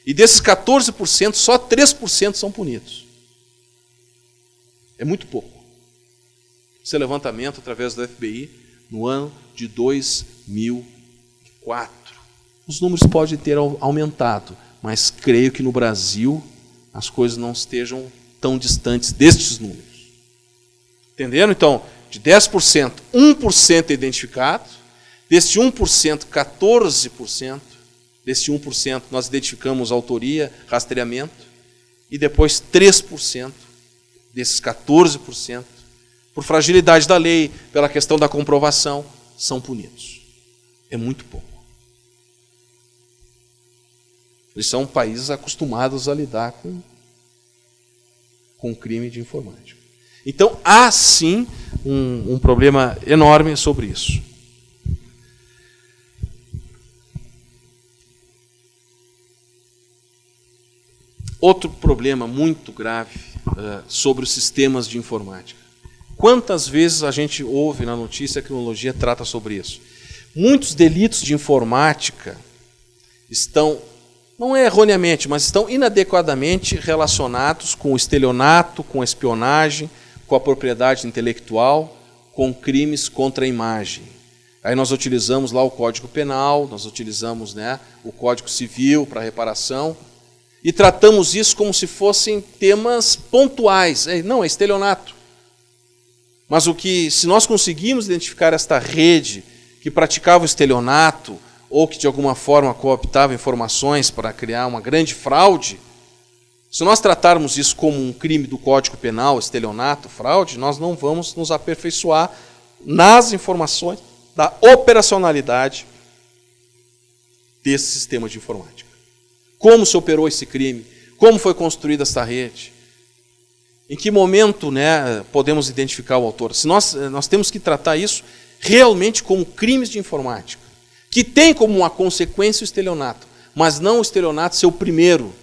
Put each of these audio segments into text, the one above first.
E desses 14%, só 3% são punidos. É muito pouco. Esse é levantamento através do FBI no ano de 2004. Os números podem ter aumentado, mas creio que no Brasil as coisas não estejam tão distantes destes números. Entenderam? Então, de 10%, 1% é identificado. Deste 1%, 14%. Deste 1%, nós identificamos autoria, rastreamento. E depois 3% desses 14%, por fragilidade da lei, pela questão da comprovação, são punidos. É muito pouco. Eles são países acostumados a lidar com crime de informática. Então, há sim um problema enorme sobre isso. Outro problema muito grave sobre os sistemas de informática. Quantas vezes a gente ouve na notícia, a criminologia trata sobre isso? Muitos delitos de informática estão, não é erroneamente, mas estão inadequadamente relacionados com o estelionato, com a espionagem, com a propriedade intelectual, com crimes contra a imagem. Aí nós utilizamos lá o Código Penal, nós utilizamos, né, o Código Civil para reparação, e tratamos isso como se fossem temas pontuais. Não, é estelionato. Mas se nós conseguimos identificar esta rede que praticava o estelionato, ou que de alguma forma cooptava informações para criar uma grande fraude, se nós tratarmos isso como um crime do Código Penal, estelionato, fraude, nós não vamos nos aperfeiçoar nas informações da operacionalidade desse sistema de informática. Como se operou esse crime? Como foi construída essa rede? Em que momento, né, podemos identificar o autor? Se nós temos que tratar isso realmente como crimes de informática, que tem como uma consequência o estelionato, mas não o estelionato ser o primeiro,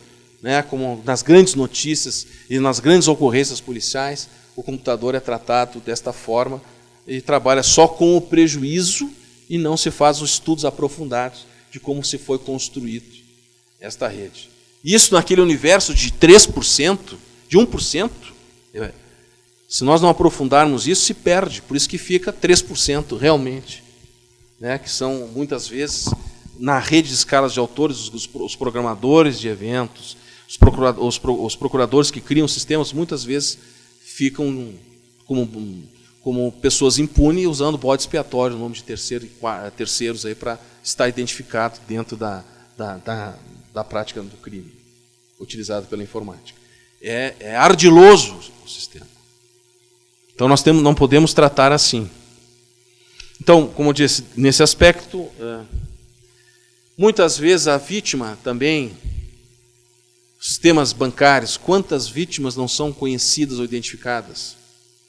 né, como nas grandes notícias e nas grandes ocorrências policiais, o computador é tratado desta forma e trabalha só com o prejuízo e não se faz os estudos aprofundados de como se foi construído esta rede. Isso naquele universo de 3%, de 1%, se nós não aprofundarmos isso, se perde. Por isso que fica 3% realmente, né, que são muitas vezes na rede de escalas de autores, os programadores de eventos, os procuradores que criam sistemas, muitas vezes ficam como pessoas impunes, usando bode expiatório, o nome de terceiros aí para estar identificado dentro da prática do crime utilizado pela informática. É ardiloso o sistema. Então nós não podemos tratar assim. Então, como eu disse, nesse aspecto, muitas vezes a vítima também, sistemas bancários, quantas vítimas não são conhecidas ou identificadas,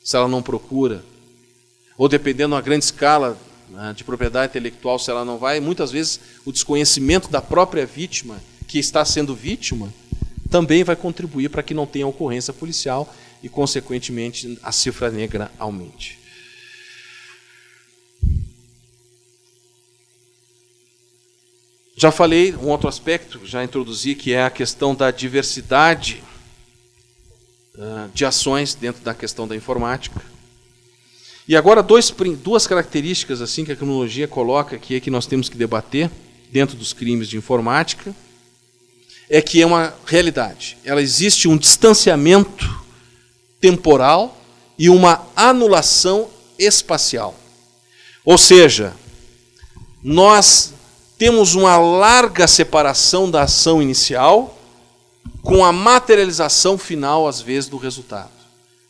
se ela não procura, ou dependendo da grande escala de propriedade intelectual, se ela não vai, muitas vezes o desconhecimento da própria vítima, que está sendo vítima, também vai contribuir para que não tenha ocorrência policial e, consequentemente, a cifra negra aumente. Já falei, um outro aspecto, já introduzi, que é a questão da diversidade de ações dentro da questão da informática. E agora duas características assim que a criminologia coloca aqui, que nós temos que debater dentro dos crimes de informática, é que é uma realidade. Ela existe um distanciamento temporal e uma anulação espacial. Ou seja, nós temos uma larga separação da ação inicial com a materialização final, às vezes, do resultado.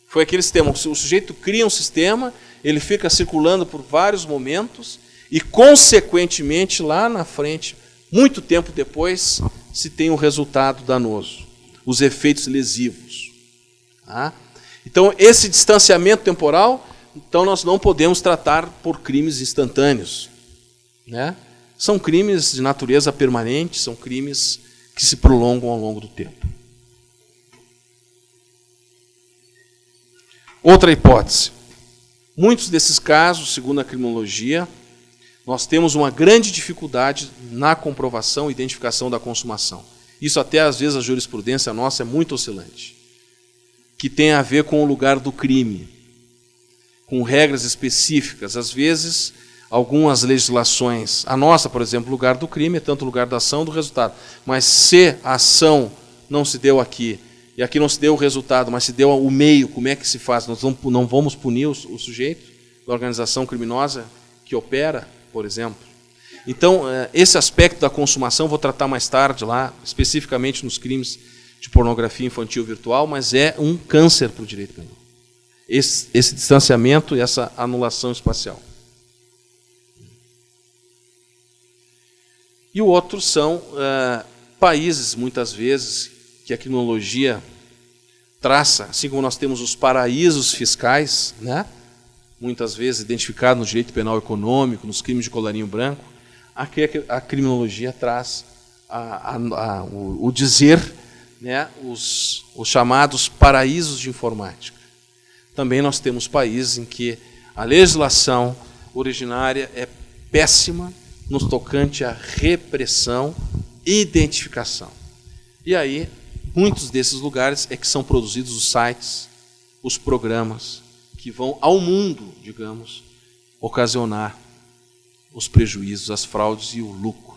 Foi aquele sistema, o sujeito cria um sistema, ele fica circulando por vários momentos e, consequentemente, lá na frente, muito tempo depois, se tem um resultado danoso, os efeitos lesivos. Tá? Então, esse distanciamento temporal, então nós não podemos tratar por crimes instantâneos, né? São crimes de natureza permanente, são crimes que se prolongam ao longo do tempo. Outra hipótese. Muitos desses casos, segundo a criminologia, nós temos uma grande dificuldade na comprovação e identificação da consumação. Isso até às vezes a jurisprudência nossa é muito oscilante, que tem a ver com o lugar do crime, com regras específicas. Às vezes, algumas legislações, a nossa, por exemplo, o lugar do crime é tanto o lugar da ação do resultado. Mas se a ação não se deu aqui, e aqui não se deu o resultado, mas se deu o meio, como é que se faz? Nós não vamos punir o sujeito da organização criminosa que opera, por exemplo. Então, esse aspecto da consumação vou tratar mais tarde lá, especificamente nos crimes de pornografia infantil virtual, mas é um câncer para o direito penal. Esse distanciamento e essa anulação espacial. E o outro são países, muitas vezes, que a criminologia traça, assim como nós temos os paraísos fiscais, né? Muitas vezes identificados no direito penal econômico, nos crimes de colarinho branco, aqui a criminologia traz o dizer, né, os chamados paraísos de informática. Também nós temos países em que a legislação originária é péssima no tocante à repressão e identificação. E aí, muitos desses lugares é que são produzidos os sites, os programas, que vão ao mundo, digamos, ocasionar os prejuízos, as fraudes e o lucro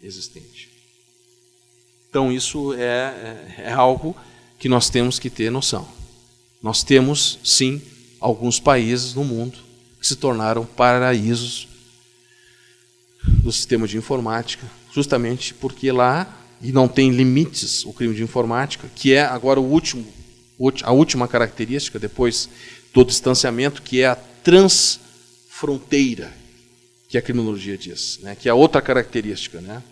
existente. Então, isso é algo que nós temos que ter noção. Nós temos, sim, alguns países no mundo que se tornaram paraísos do sistema de informática, justamente porque lá, e não tem limites o crime de informática, que é agora a última característica, depois do distanciamento, que é a transfronteira, que a criminologia diz, né? Que é a outra característica, né?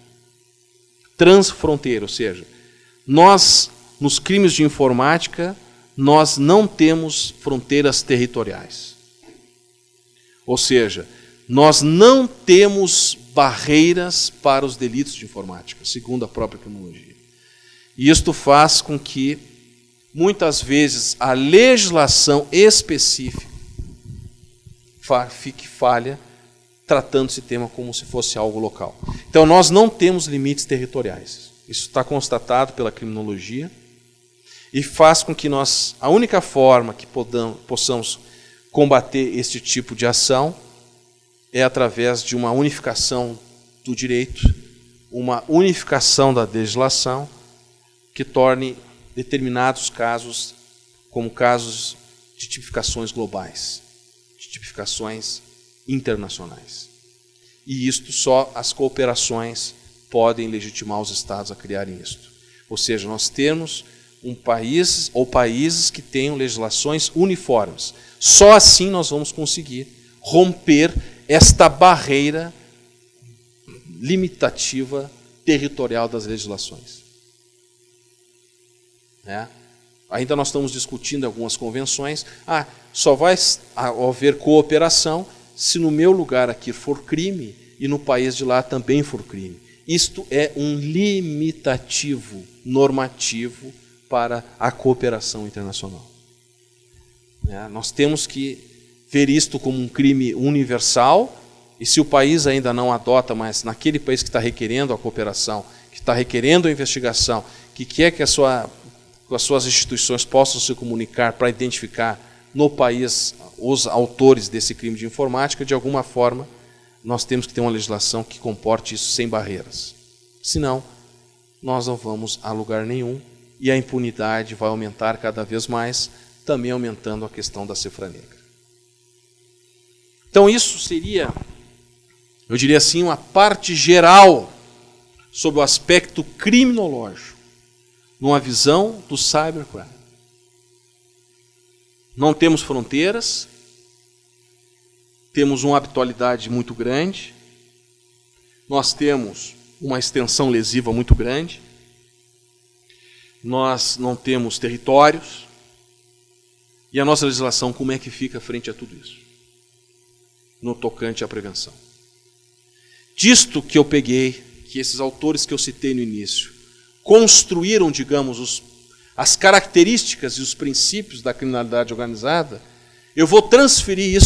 Transfronteira, ou seja, nós, nos crimes de informática, nós não temos fronteiras territoriais. Ou seja, nós não temos barreiras para os delitos de informática, segundo a própria criminologia. E isto faz com que, muitas vezes, a legislação específica fique falha, tratando esse tema como se fosse algo local. Então, nós não temos limites territoriais. Isso está constatado pela criminologia e faz com que a única forma que possamos combater este tipo de ação é através de uma unificação do direito, uma unificação da legislação que torne determinados casos como casos de tipificações globais, de tipificações internacionais. E isto só as cooperações podem legitimar os Estados a criarem isto. Ou seja, nós temos um país ou países que tenham legislações uniformes. Só assim nós vamos conseguir romper esta barreira limitativa territorial das legislações. Ainda nós estamos discutindo algumas convenções. Só vai haver cooperação se no meu lugar aqui for crime e no país de lá também for crime. Isto é um limitativo normativo para a cooperação internacional. Nós temos que ver isto como um crime universal, e se o país ainda não adota, mas naquele país que está requerendo a cooperação, que está requerendo a investigação, que quer que as suas instituições possam se comunicar para identificar no país os autores desse crime de informática, de alguma forma, nós temos que ter uma legislação que comporte isso sem barreiras. Senão, nós não vamos a lugar nenhum e a impunidade vai aumentar cada vez mais, também aumentando a questão da cifra negra. Então isso seria, eu diria assim, uma parte geral sobre o aspecto criminológico, numa visão do cybercrime. Não temos fronteiras, temos uma habitualidade muito grande, nós temos uma extensão lesiva muito grande, nós não temos territórios, e a nossa legislação como é que fica frente a tudo isso? No tocante à prevenção. Disto que eu peguei, que esses autores que eu citei no início, construíram, digamos, as características e os princípios da criminalidade organizada, eu vou transferir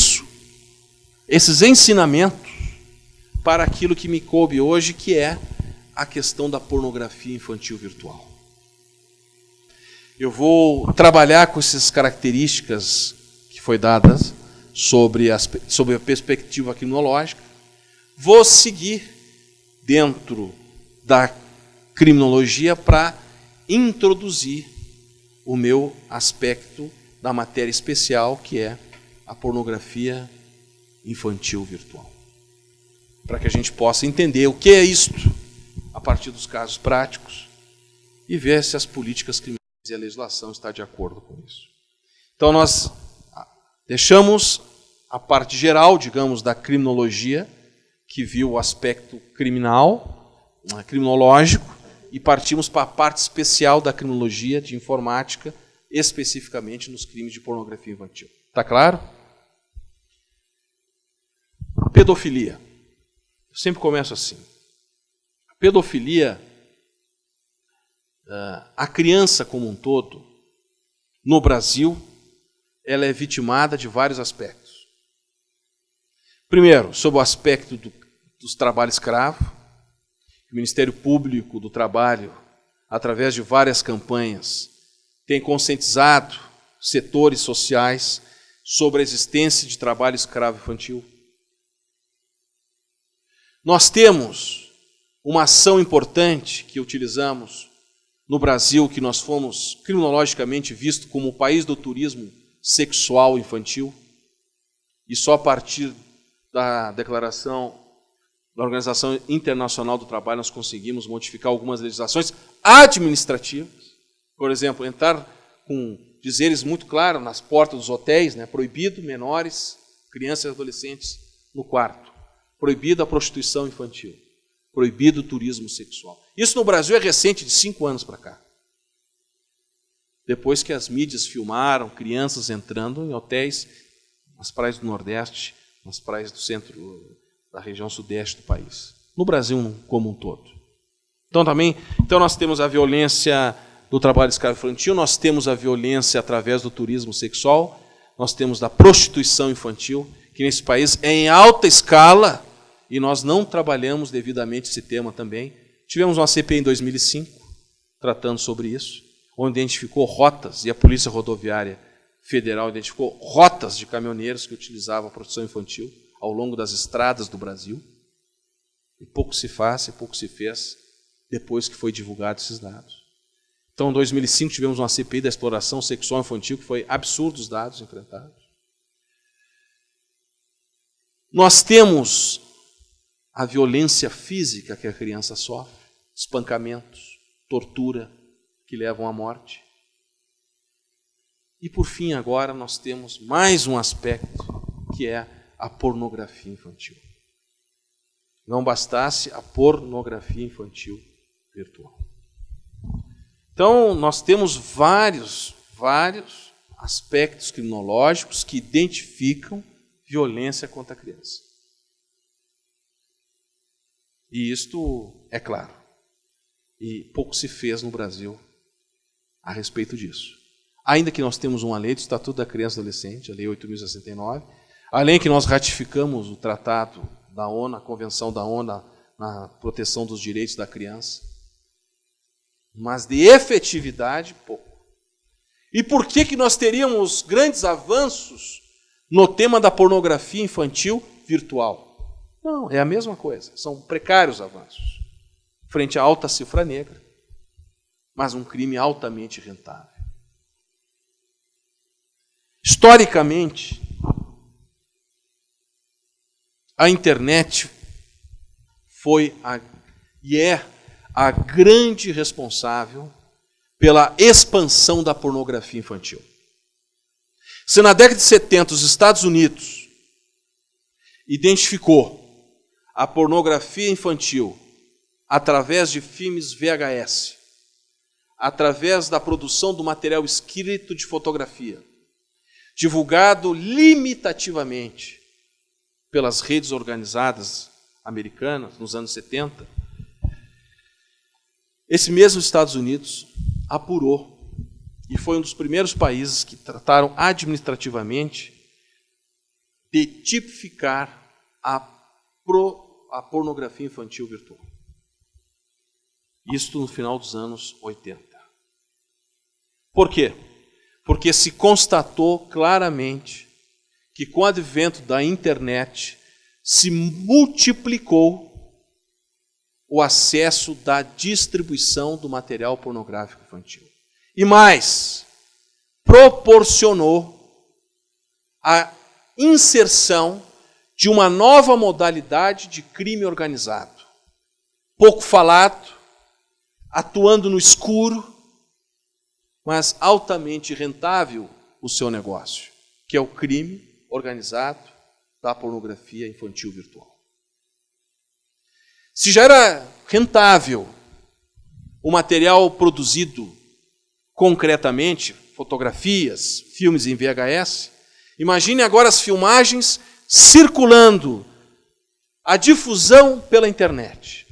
esses ensinamentos, para aquilo que me coube hoje, que é a questão da pornografia infantil virtual. Eu vou trabalhar com essas características que foi dadas sobre a perspectiva criminológica. Vou seguir dentro da criminologia para introduzir o meu aspecto da matéria especial, que é a pornografia infantil virtual. Para que a gente possa entender o que é isto a partir dos casos práticos e ver se as políticas criminais e a legislação está de acordo com isso. Então nós deixamos a parte geral, digamos, da criminologia, que viu o aspecto criminal, criminológico, e partimos para a parte especial da criminologia de informática, especificamente nos crimes de pornografia infantil. Está claro? Pedofilia. Eu sempre começo assim. A pedofilia, a criança como um todo, no Brasil, ela é vitimada de vários aspectos. Primeiro, sob o aspecto dos trabalhos escravos. O Ministério Público do Trabalho, através de várias campanhas, tem conscientizado setores sociais sobre a existência de trabalho escravo infantil. Nós temos uma ação importante que utilizamos no Brasil, que nós fomos criminologicamente visto como o país do turismo sexual infantil, e só a partir da declaração da Organização Internacional do Trabalho nós conseguimos modificar algumas legislações administrativas. Por exemplo, entrar com dizeres muito claros nas portas dos hotéis, né, proibido menores, crianças e adolescentes no quarto. Proibido a prostituição infantil. Proibido o turismo sexual. Isso no Brasil é recente, de 5 anos para cá. Depois que as mídias filmaram crianças entrando em hotéis nas praias do Nordeste, nas praias do centro da região sudeste do país. No Brasil como um todo. Então nós temos a violência do trabalho escravo infantil, nós temos a violência através do turismo sexual, nós temos da prostituição infantil, que nesse país é em alta escala, e nós não trabalhamos devidamente esse tema também. Tivemos uma CPI em 2005, tratando sobre isso, onde identificou rotas, e a Polícia Rodoviária Federal identificou rotas de caminhoneiros que utilizavam a prostituição infantil ao longo das estradas do Brasil. E pouco se faz, e pouco se fez, depois que foi divulgado esses dados. Então, em 2005, tivemos uma CPI da exploração sexual infantil, que foi absurdo os dados enfrentados. Nós temos a violência física que a criança sofre, espancamentos, tortura, que levam à morte. E, por fim, agora, nós temos mais um aspecto, que é a pornografia infantil. Não bastasse a pornografia infantil virtual. Então, nós temos vários aspectos criminológicos que identificam violência contra a criança. E isto é claro. E pouco se fez no Brasil a respeito disso. Ainda que nós temos uma lei do Estatuto da Criança e do Adolescente, a Lei 8.069, além que nós ratificamos o Tratado da ONU, a Convenção da ONU na proteção dos direitos da criança, mas de efetividade, pouco. E por que nós teríamos grandes avanços no tema da pornografia infantil virtual? Não, é a mesma coisa, são precários avanços, frente à alta cifra negra, mas um crime altamente rentável. Historicamente, a internet foi e é a grande responsável pela expansão da pornografia infantil. Se na década de 70 os Estados Unidos identificou a pornografia infantil através de filmes VHS, através da produção do material escrito de fotografia, divulgado limitativamente pelas redes organizadas americanas nos anos 70, esse mesmo Estados Unidos apurou e foi um dos primeiros países que trataram administrativamente de tipificar a pornografia infantil virtual. Isto no final dos anos 80. Por quê? Porque se constatou claramente que com o advento da internet se multiplicou o acesso da distribuição do material pornográfico infantil. E mais, proporcionou a inserção de uma nova modalidade de crime organizado, pouco falado, atuando no escuro, mas altamente rentável o seu negócio, que é o crime organizado da pornografia infantil virtual. Se já era rentável o material produzido concretamente, fotografias, filmes em VHS, imagine agora as filmagens circulando, a difusão pela internet.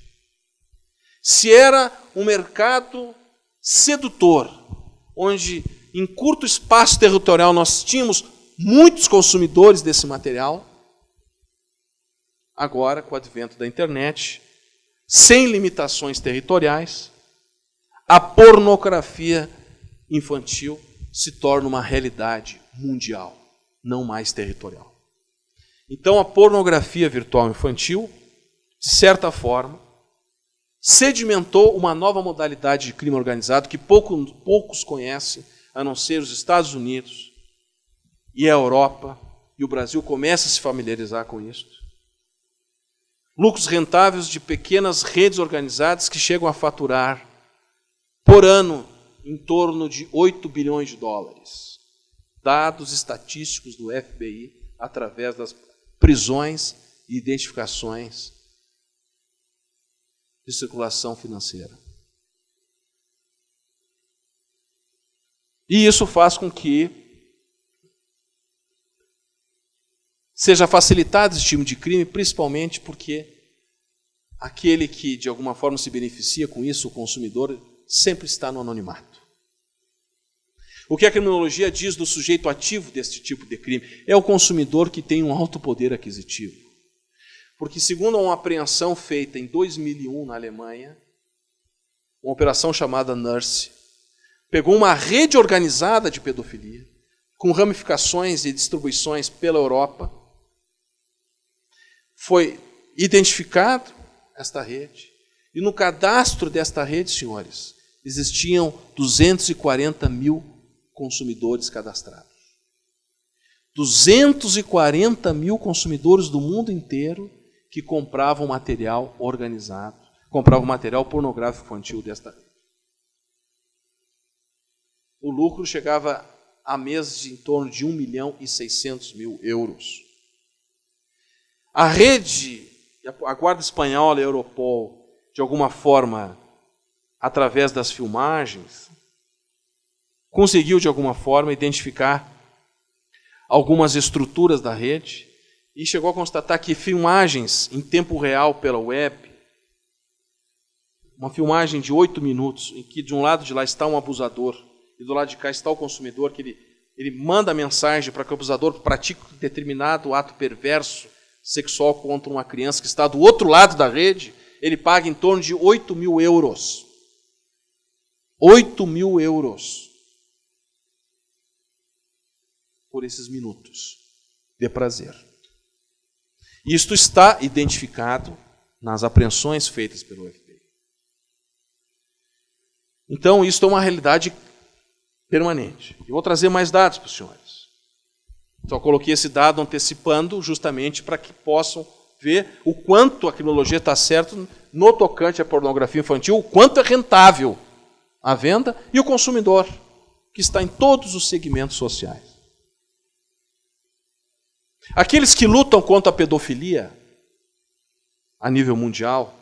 Se era um mercado sedutor, onde em curto espaço territorial nós tínhamos muitos consumidores desse material, agora, com o advento da internet, sem limitações territoriais, a pornografia infantil se torna uma realidade mundial, não mais territorial. Então, a pornografia virtual infantil, de certa forma, sedimentou uma nova modalidade de crime organizado que poucos conhecem, a não ser os Estados Unidos e a Europa, e o Brasil começa a se familiarizar com isso. Lucros rentáveis de pequenas redes organizadas que chegam a faturar, por ano, em torno de 8 bilhões de dólares. Dados estatísticos do FBI através das prisões e identificações de circulação financeira. E isso faz com que seja facilitado esse tipo de crime, principalmente porque aquele que de alguma forma se beneficia com isso, o consumidor, sempre está no anonimato. O que a criminologia diz do sujeito ativo deste tipo de crime? É o consumidor que tem um alto poder aquisitivo. Porque, segundo uma apreensão feita em 2001 na Alemanha, uma operação chamada Nurse, pegou uma rede organizada de pedofilia, com ramificações e distribuições pela Europa. Foi identificado esta rede, e no cadastro desta rede, senhores, existiam 240 mil consumidores cadastrados. 240 mil consumidores do mundo inteiro que compravam material organizado, compravam material pornográfico infantil desta rede. O lucro chegava a mês de em torno de 1.600.000 euros. A rede, a Guarda Espanhola e a Europol, de alguma forma, através das filmagens, conseguiu de alguma forma identificar algumas estruturas da rede e chegou a constatar que filmagens em tempo real pela web, uma filmagem de 8 minutos, em que de um lado de lá está um abusador e do lado de cá está o consumidor, que ele manda a mensagem para que o abusador pratique um determinado ato perverso sexual contra uma criança que está do outro lado da rede, ele paga em torno de 8.000 euros. 8.000 euros por esses minutos de prazer. Isto está identificado nas apreensões feitas pelo FBI. Então, isso é uma realidade permanente. Eu vou trazer mais dados para os senhores. Só coloquei esse dado antecipando justamente para que possam ver o quanto a criminologia está certa no tocante à pornografia infantil, o quanto é rentável a venda e o consumidor, que está em todos os segmentos sociais. Aqueles que lutam contra a pedofilia a nível mundial,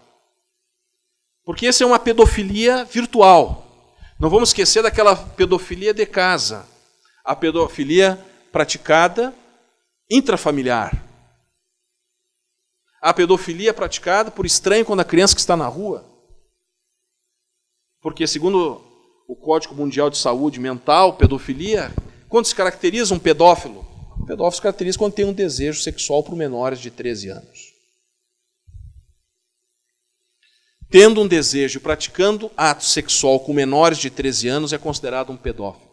porque essa é uma pedofilia virtual. Não vamos esquecer daquela pedofilia de casa, a pedofilia praticada intrafamiliar. A pedofilia praticada por estranho quando a criança que está na rua. Porque, segundo o Código Mundial de Saúde Mental, pedofilia, quando se caracteriza um pedófilo? O pedófilo se caracteriza quando tem um desejo sexual por menores de 13 anos. tendo um desejo e praticando ato sexual com menores de 13 anos, é considerado um pedófilo.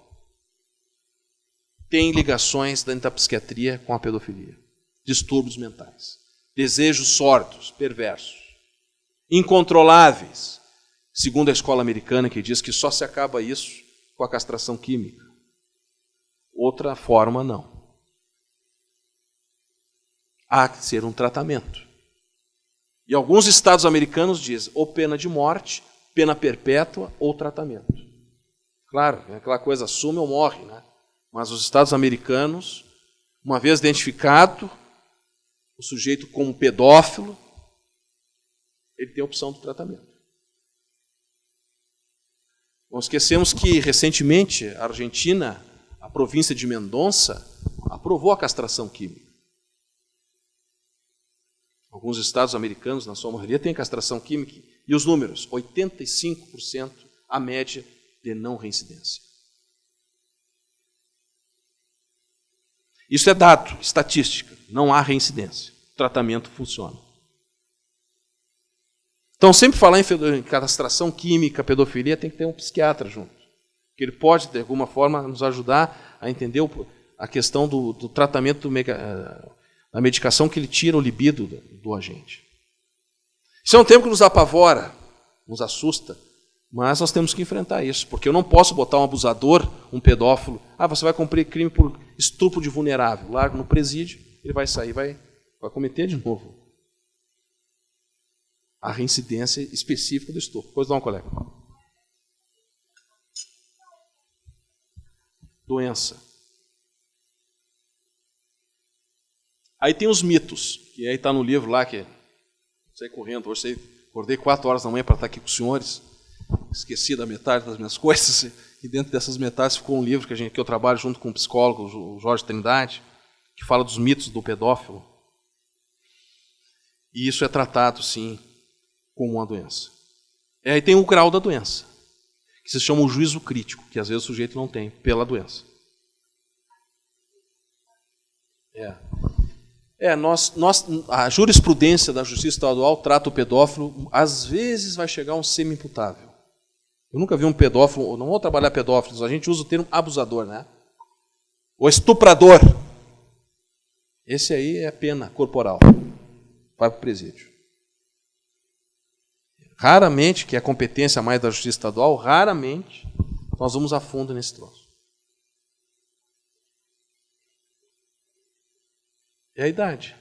Tem ligações dentro da psiquiatria com a pedofilia. Distúrbios mentais. Desejos sórdidos, perversos. Incontroláveis. Segundo a escola americana, que diz que só se acaba isso com a castração química. Outra forma, não. Há que ser um tratamento. E alguns estados americanos dizem ou pena de morte, pena perpétua ou tratamento. Claro, é aquela coisa, assume ou morre, né? Mas os estados americanos, uma vez identificado o sujeito como pedófilo, ele tem a opção do tratamento. Não esquecemos que, recentemente, a Argentina, a província de Mendonça, aprovou a castração química. Alguns estados americanos, na sua maioria, têm castração química. E os números? 85% a média de não reincidência. Isso é dado, estatística. Não há reincidência. O tratamento funciona. Então, sempre falar em castração química, pedofilia, tem que ter um psiquiatra junto. Que ele pode, de alguma forma, nos ajudar a entender a questão do tratamento da medicação que ele tira o libido do agente. Isso é um tempo que nos apavora, nos assusta, mas nós temos que enfrentar isso, porque eu não posso botar um abusador, um pedófilo, você vai cumprir crime por estupro de vulnerável, largo no presídio, ele vai sair, vai cometer de novo. A reincidência específica do estupro. Pois não, colega. Doença. Aí tem os mitos, que aí está no livro lá, que saí correndo, hoje acordei 4 horas da manhã para estar aqui com os senhores, esqueci da metade das minhas coisas, e dentro dessas metades ficou um livro que eu trabalho junto com um psicólogo, o Jorge Trindade, que fala dos mitos do pedófilo. E isso é tratado, sim, como uma doença. E aí tem o grau da doença, que se chama o juízo crítico, que às vezes o sujeito não tem, pela doença. A jurisprudência da Justiça Estadual trata o pedófilo, às vezes vai chegar a um semi-imputável. Eu nunca vi um pedófilo, não vou trabalhar pedófilos, a gente usa o termo abusador, né? O estuprador. Esse aí é pena corporal. Vai para o presídio. Raramente, que é a competência mais da Justiça Estadual, raramente nós vamos a fundo nesse troço. É a idade.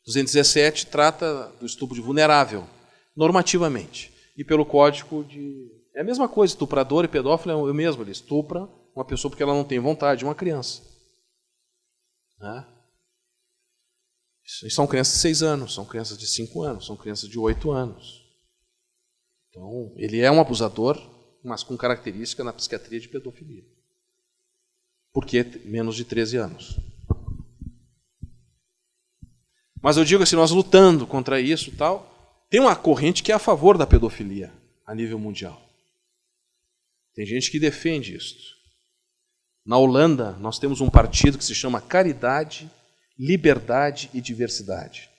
217 trata do estupro de vulnerável, normativamente. E pelo código de... É a mesma coisa, estuprador e pedófilo é o mesmo. Ele estupra uma pessoa porque ela não tem vontade, uma criança. Né? E são crianças de 6 anos, são crianças de 5 anos, são crianças de 8 anos. Então, ele é um abusador, mas com característica na psiquiatria de pedofilia. Porque menos de 13 anos. Mas eu digo assim, nós lutando contra isso e tal, tem uma corrente que é a favor da pedofilia a nível mundial. Tem gente que defende isso. Na Holanda, nós temos um partido que se chama Caridade, Liberdade e Diversidade.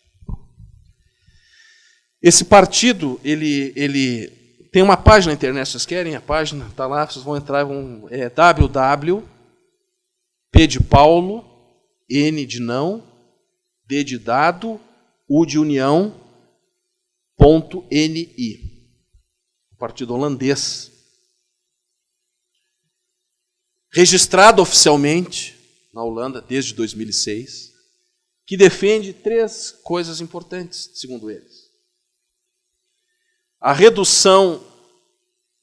Esse partido, ele tem uma página na internet, vocês querem a página? Está lá, vocês vão entrar, www, P de Paulo, N de não, D de dado, U de união, .ni. Partido holandês. Registrado oficialmente na Holanda desde 2006, que defende 3 coisas importantes, segundo eles. A redução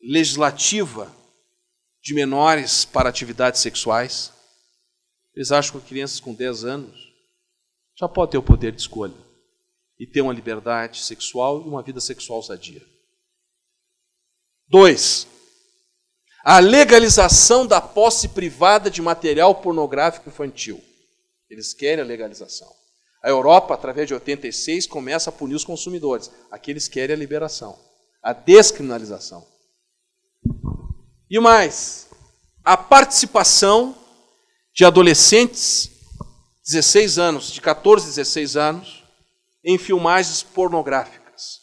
legislativa de menores para atividades sexuais. Eles acham que crianças com 10 anos já podem ter o poder de escolha e ter uma liberdade sexual e uma vida sexual sadia. 2. A legalização da posse privada de material pornográfico infantil. Eles querem a legalização. A Europa, através de 86, começa a punir os consumidores. Aqui eles querem a liberação, a descriminalização. E mais, a participação de adolescentes, 16 anos, de 14 a 16 anos, em filmagens pornográficas,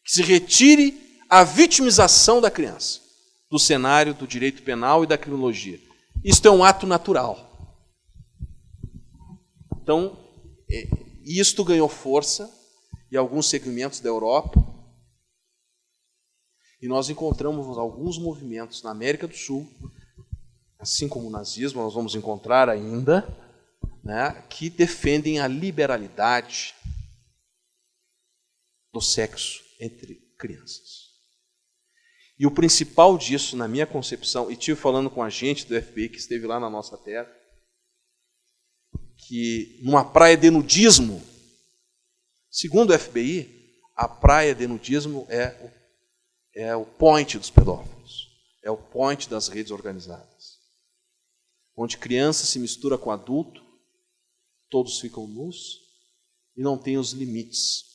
que que se retire a vitimização da criança do cenário do direito penal e da criminologia. Isto é um ato natural. Então, isto ganhou força em alguns segmentos da Europa, e nós encontramos alguns movimentos na América do Sul, assim como o nazismo, nós vamos encontrar ainda, né, que defendem a liberalidade do sexo entre crianças. E o principal disso, na minha concepção, e estive falando com a gente do FBI que esteve lá na nossa terra, que numa praia de nudismo, segundo o FBI, a praia de nudismo é o point dos pedófilos, é o point das redes organizadas, onde criança se mistura com adulto, todos ficam nus e não tem os limites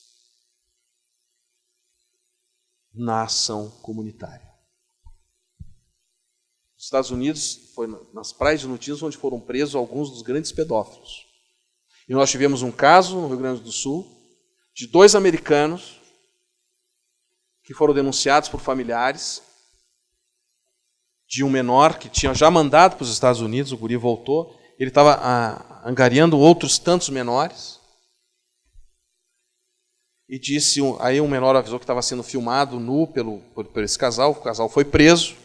na ação comunitária. Nos Estados Unidos, foi nas praias de nudismo onde foram presos alguns dos grandes pedófilos. E nós tivemos um caso no Rio Grande do Sul de 2 americanos que foram denunciados por familiares de um menor que tinha já mandado para os Estados Unidos, o guri voltou, ele estava angariando outros tantos menores, e disse, aí um menor avisou que estava sendo filmado nu por esse casal, o casal foi preso,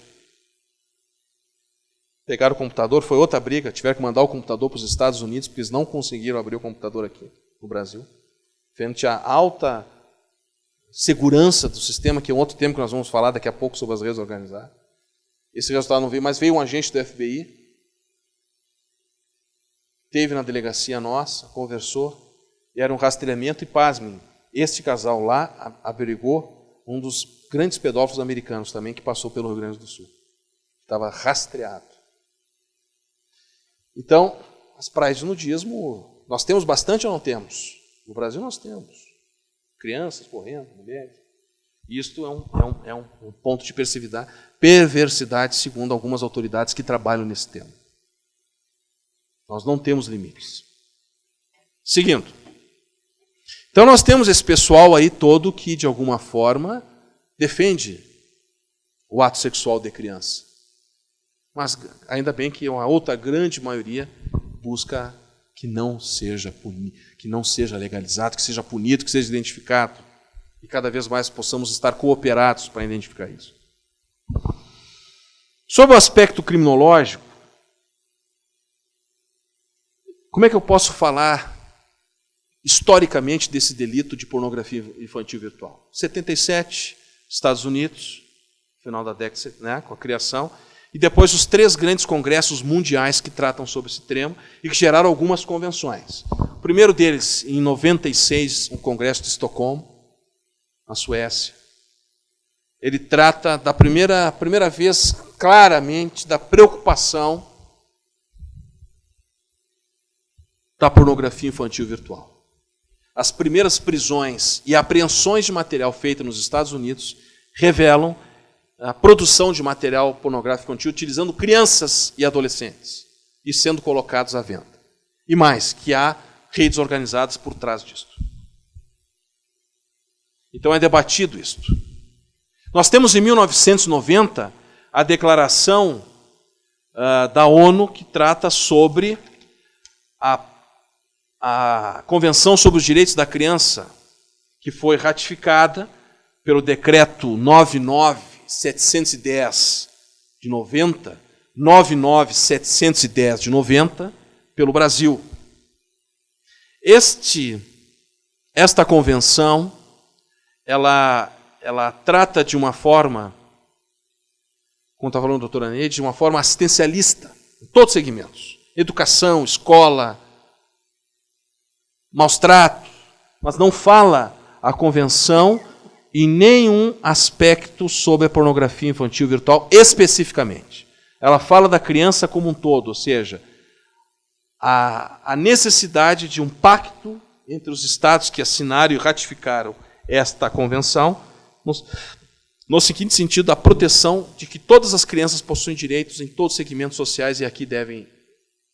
pegaram o computador, foi outra briga, tiveram que mandar o computador para os Estados Unidos, porque eles não conseguiram abrir o computador aqui no Brasil, frente à alta segurança do sistema, que é um outro tema que nós vamos falar daqui a pouco sobre as redes organizadas. Esse resultado não veio, mas veio um agente do FBI, esteve na delegacia nossa, conversou, e era um rastreamento, e pasmem, este casal lá averigou um dos grandes pedófilos americanos também, que passou pelo Rio Grande do Sul. Estava rastreado. Então, as praias de nudismo, nós temos bastante ou não temos? No Brasil nós temos. Crianças correndo, mulheres. Isto é um ponto de perversidade, segundo algumas autoridades que trabalham nesse tema. Nós não temos limites. Seguindo. Então nós temos esse pessoal aí todo que, de alguma forma, defende o ato sexual de criança. Mas ainda bem que uma outra grande maioria busca que não seja punido, que não seja legalizado, que seja punido, que seja identificado. E cada vez mais possamos estar cooperados para identificar isso. Sobre o aspecto criminológico, como é que eu posso falar historicamente desse delito de pornografia infantil virtual? 77, Estados Unidos, final da década, né, com a criação, e depois os 3 grandes congressos mundiais que tratam sobre esse tema e que geraram algumas convenções. O primeiro deles, em 96, o Congresso de Estocolmo, na Suécia. Ele trata da primeira vez claramente da preocupação da pornografia infantil virtual. As primeiras prisões e apreensões de material feitas nos Estados Unidos revelam a produção de material pornográfico infantil utilizando crianças e adolescentes e sendo colocados à venda. E mais, que há redes organizadas por trás disso. Então é debatido isto. Nós temos em 1990 a declaração da ONU que trata sobre a Convenção sobre os Direitos da Criança, que foi ratificada pelo decreto 99710 de 90, 99710 de 90, pelo Brasil. Esta convenção, ela trata de uma forma, como está falando a doutora Neide, de uma forma assistencialista, em todos os segmentos. Educação, escola, maus tratos, mas não fala a convenção em nenhum aspecto sobre a pornografia infantil virtual especificamente. Ela fala da criança como um todo, ou seja, a necessidade de um pacto entre os estados que assinaram e ratificaram esta convenção, no seguinte sentido, a proteção de que todas as crianças possuem direitos em todos os segmentos sociais, e aqui devem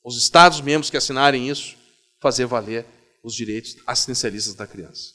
os estados membros que assinarem isso fazer valer os direitos assistencialistas da criança.